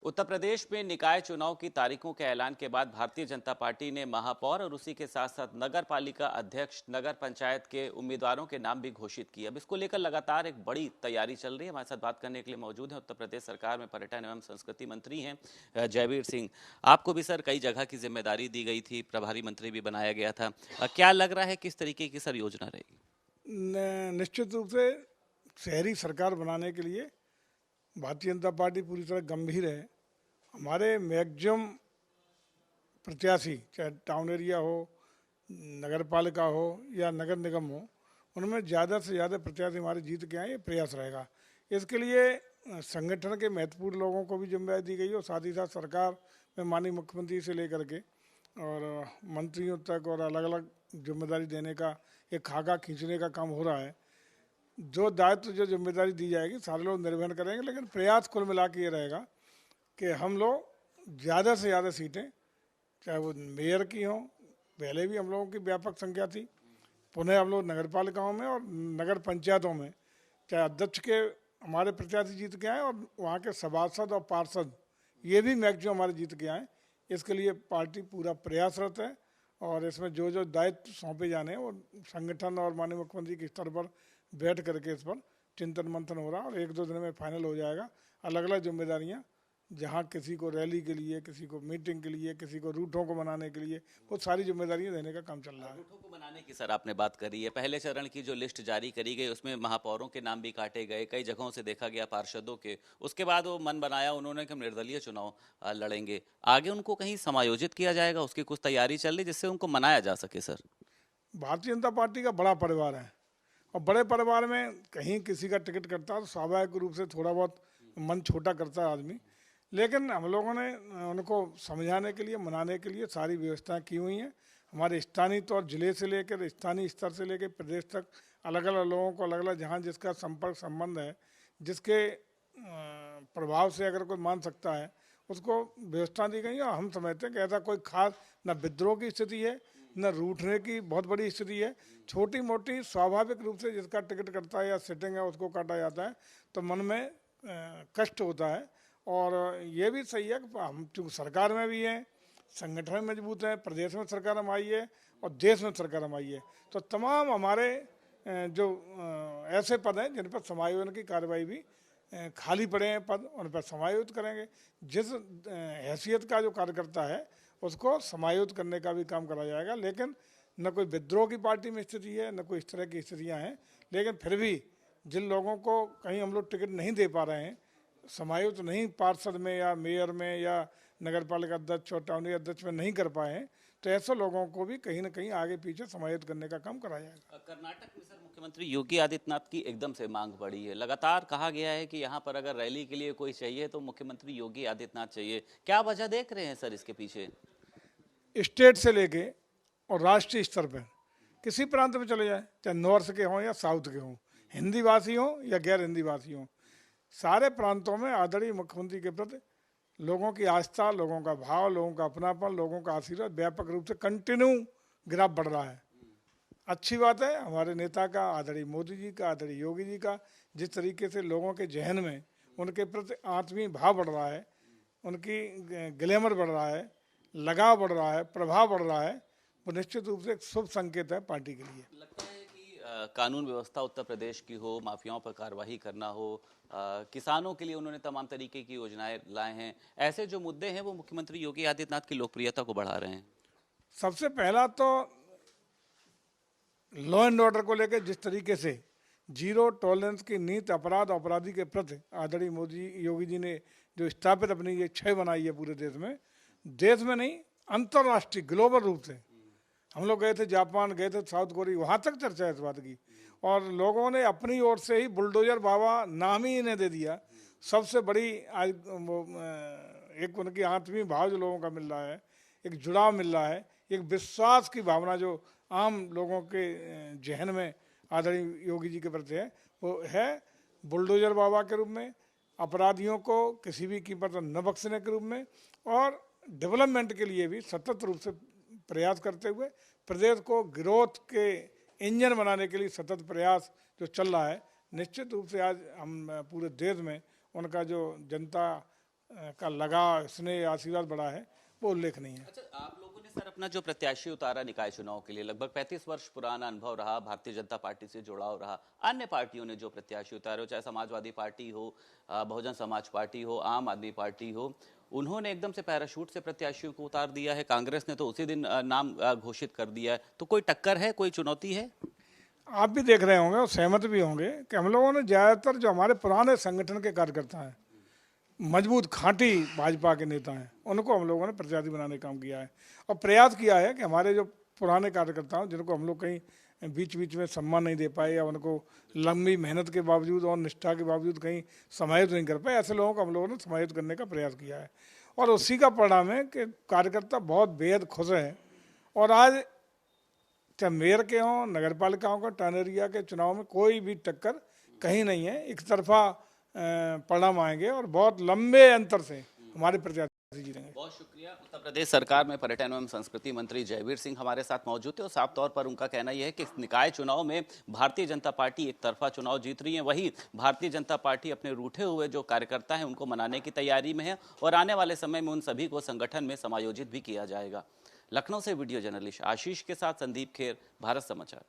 उत्तर प्रदेश में निकाय चुनाव की तारीखों के ऐलान के बाद भारतीय जनता पार्टी ने महापौर और उसी के साथ साथ नगर पालिका अध्यक्ष, नगर पंचायत के उम्मीदवारों के नाम भी घोषित किए। अब इसको लेकर लगातार एक बड़ी तैयारी चल रही है। हमारे साथ बात करने के लिए मौजूद है उत्तर प्रदेश सरकार में पर्यटन एवं संस्कृति मंत्री हैं जयवीर सिंह। आपको भी सर कई जगह की जिम्मेदारी दी गई थी, प्रभारी मंत्री भी बनाया गया था। क्या लग रहा है किस तरीके की सर योजना रहेगी? निश्चित रूप से शहरी सरकार बनाने के लिए भारतीय जनता पार्टी पूरी तरह गंभीर है। हमारे मैक्सिमम प्रत्याशी, चाहे टाउन एरिया हो, नगर पालिका हो या नगर निगम हो, उनमें ज़्यादा से ज़्यादा प्रत्याशी हमारे जीत के आए, ये प्रयास रहेगा। इसके लिए संगठन के महत्वपूर्ण लोगों को भी जिम्मेदारी दी गई है और साथ ही साथ सरकार में माननीय मुख्यमंत्री से लेकर के और मंत्रियों तक और अलग अलग जिम्मेदारी देने का एक खाका खींचने का काम हो रहा है। जो दायित्व जो जिम्मेदारी दी जाएगी सारे लोग निर्वहन करेंगे, लेकिन प्रयास कुल मिला के ये रहेगा कि हम लोग ज़्यादा से ज़्यादा सीटें, चाहे वो मेयर की हों, पहले भी हम लोगों की व्यापक संख्या थी, पुनः हम लोग नगर पालिकाओं में और नगर पंचायतों में चाहे अध्यक्ष के हमारे प्रत्याशी जीत के आए और वहाँ के सभासद और पार्षद ये भी मैक्सिमम हमारे जीत के आए। इसके लिए पार्टी पूरा प्रयासरत है और इसमें जो जो दायित्व सौंपे जाने हैं वो संगठन और माननीय मुख्यमंत्री के स्तर पर बैठ करके इस पर चिंतन मंथन हो रहा है और 1-2 दिन में फाइनल हो जाएगा। अलग अलग जिम्मेदारियां, जहां किसी को रैली के लिए, किसी को मीटिंग के लिए, किसी को रूटों को बनाने के लिए, वो सारी जिम्मेदारियां देने का काम चल रहा है। रूटों को बनाने की सर आपने बात करी है। पहले चरण की जो लिस्ट जारी करी गई उसमें महापौरों के नाम भी काटे गए, कई जगहों से देखा गया पार्षदों के। उसके बाद वो मन बनाया उन्होंने कि हम निर्दलीय चुनाव लड़ेंगे। आगे उनको कहीं समायोजित किया जाएगा, उसकी कुछ तैयारी चल रही जिससे उनको मनाया जा सके? सर, भारतीय जनता पार्टी का बड़ा परिवार है और बड़े परिवार में कहीं किसी का टिकट करता है तो स्वाभाविक रूप से थोड़ा बहुत मन छोटा करता है आदमी, लेकिन हम लोगों ने उनको समझाने के लिए, मनाने के लिए सारी व्यवस्थाएं की हुई हैं। हमारे स्थानीय तौर जिले से लेकर स्थानीय स्तर से लेकर प्रदेश तक अलग अलग लोगों को अलग अलग जहाँ जिसका संपर्क संबंध है, जिसके प्रभाव से अगर कोई मान सकता है उसको व्यवस्था दी गई है। और हम समझते हैं कि ऐसा कोई खास न विद्रोह की स्थिति है न रूठने की बहुत बड़ी स्थिति है। छोटी मोटी स्वाभाविक रूप से जिसका टिकट कटता है या सिटिंग है उसको काटा जाता है तो मन में कष्ट होता है। और ये भी सही है कि हम चूँकि सरकार में भी हैं, संगठन में मजबूत हैं, प्रदेश में सरकार हम आई है और देश में सरकार हम आई है, तो तमाम हमारे जो ऐसे पद हैं जिन पर समायोजन की कार्रवाई भी खाली पड़े हैं पद, उन पर समायोजित करेंगे। जिस हैसियत का जो कार्यकर्ता है उसको समायोजित करने का भी काम करा जाएगा। लेकिन न कोई विद्रोह की पार्टी में स्थिति है, न कोई इस तरह की स्थितियाँ हैं, लेकिन फिर भी जिन लोगों को कहीं हम लोग टिकट नहीं दे पा रहे हैं, समायोजित नहीं पार्षद में या मेयर में या नगर पालिका अध्यक्ष और टाउन अध्यक्ष में नहीं कर पाए हैं, तो ऐसे लोगों को भी कहीं ना कहीं आगे पीछे समायोजित करने का काम कराया जाएगा। कर्नाटक में सर मुख्यमंत्री योगी आदित्यनाथ की एकदम से मांग बढ़ी है। लगातार कहा गया है कि यहाँ पर अगर रैली के लिए कोई चाहिए तो मुख्यमंत्री योगी आदित्यनाथ चाहिए। क्या वजह देख रहे हैं सर इसके पीछे? स्टेट से लेके और राष्ट्रीय स्तर पर किसी प्रांत में चले जाए, चाहे नॉर्थ के हों या साउथ के हों, हिंदी भाषी हों या गैर हिंदी भाषी हों, सारे प्रांतों में आदरणीय मुख्यमंत्री के प्रति लोगों की आस्था, लोगों का भाव, लोगों का अपनापन, लोगों का आशीर्वाद व्यापक रूप से कंटिन्यू ग्राफ बढ़ रहा है। अच्छी बात है हमारे नेता का, आदरणीय मोदी जी का, आदरणीय योगी जी का, जिस तरीके से लोगों के जहन में उनके प्रति आत्मीय भाव बढ़ रहा है, उनकी ग्लैमर बढ़ रहा है, लगाव बढ़ रहा है, प्रभाव बढ़ रहा है, वो निश्चित रूप से एक शुभ संकेत है पार्टी के लिए। लगता है कि कानून व्यवस्था उत्तर प्रदेश की हो, माफियाओं पर कार्रवाई करना हो, किसानों के लिए उन्होंने तमाम तरीके की योजनाएं लाए हैं, ऐसे जो मुद्दे हैं वो मुख्यमंत्री योगी आदित्यनाथ की लोकप्रियता को बढ़ा रहे हैं। सबसे पहला तो लॉ एंड ऑर्डर को लेकर जिस तरीके से जीरो टॉलरेंस की नीति अपराध अपराधी के प्रति आदरणीय मोदी योगी जी ने जो स्थापित अपनी ये छह बनाई है पूरे देश में नहीं अंतर्राष्ट्रीय ग्लोबल रूप से। हम लोग गए थे जापान, गए थे साउथ कोरिया, वहाँ तक चर्चा है इस बात की और लोगों ने अपनी ओर से ही बुलडोजर बाबा नाम ही इन्हें दे दिया। सबसे बड़ी आज एक उनकी आत्मीय भाव जो लोगों का मिल रहा है, एक जुड़ाव मिल रहा है, एक विश्वास की भावना जो आम लोगों के जहन में आदरणीय योगी जी के प्रति है, वो है बुलडोजर बाबा के रूप में, अपराधियों को किसी भी कीमत पर न बख्शने के रूप में और डेवलपमेंट के लिए भी सतत रूप से प्रयास करते हुए प्रदेश को ग्रोथ के इंजन बनाने के लिए सतत प्रयास जो चल रहा है। निश्चित रूप से आज हम पूरे देश में उनका जो जनता का लगा स्नेह आशीर्वाद बड़ा है, वो उल्लेखनीय है। अच्छा, आप लोगों ने सर अपना जो प्रत्याशी उतारा निकाय चुनाव के लिए, लगभग 35 वर्ष पुराना अनुभव रहा, भारतीय जनता पार्टी से जुड़ाव रहा। अन्य पार्टियों ने जो प्रत्याशी उतारे हो, चाहे समाजवादी पार्टी हो, बहुजन समाज पार्टी हो, आम आदमी पार्टी हो, उन्होंने एकदम से पैराशूट से प्रत्याशियों को उतार दिया है। कांग्रेस ने तो उसी दिन नाम घोषित कर दिया है। तो कोई टक्कर है, कोई चुनौती है? आप भी देख रहे होंगे और सहमत भी होंगे कि हम लोगों ने ज़्यादातर जो हमारे पुराने संगठन के कार्यकर्ता हैं, मजबूत खांटी भाजपा के नेता हैं, उनको हम लोगों ने प्रत्याशी बनाने का काम किया है और प्रयास किया है कि हमारे जो पुराने कार्यकर्ता हैं जिनको हम लोग कहीं बीच बीच में सम्मान नहीं दे पाए या उनको लंबी मेहनत के बावजूद और निष्ठा के बावजूद कहीं समाहित नहीं कर पाए, ऐसे लोगों को हम लोगों ने समाहित करने का प्रयास किया है और उसी का परिणाम है कि कार्यकर्ता बहुत बेहद खुश हैं। और आज चाहे मेयर के हों, नगर पालिकाओं का, टर्न के चुनाव में कोई भी टक्कर कहीं नहीं है, एक तरफा परिणाम आएंगे और बहुत लंबे अंतर से हमारे प्रत्याशी जीतेंगे। बहुत शुक्रिया। उत्तर प्रदेश सरकार में पर्यटन एवं संस्कृति मंत्री जयवीर सिंह हमारे साथ मौजूद थे और साफ तौर पर उनका कहना यह है कि इस निकाय चुनाव में भारतीय जनता पार्टी एक तरफा चुनाव जीत रही है, वही भारतीय जनता पार्टी अपने रूठे हुए जो कार्यकर्ता हैं उनको मनाने की तैयारी में है और आने वाले समय में उन सभी को संगठन में समायोजित भी किया जाएगा। लखनऊ से वीडियो जर्नलिस्ट आशीष के साथ संदीप खेर, भारत समाचार।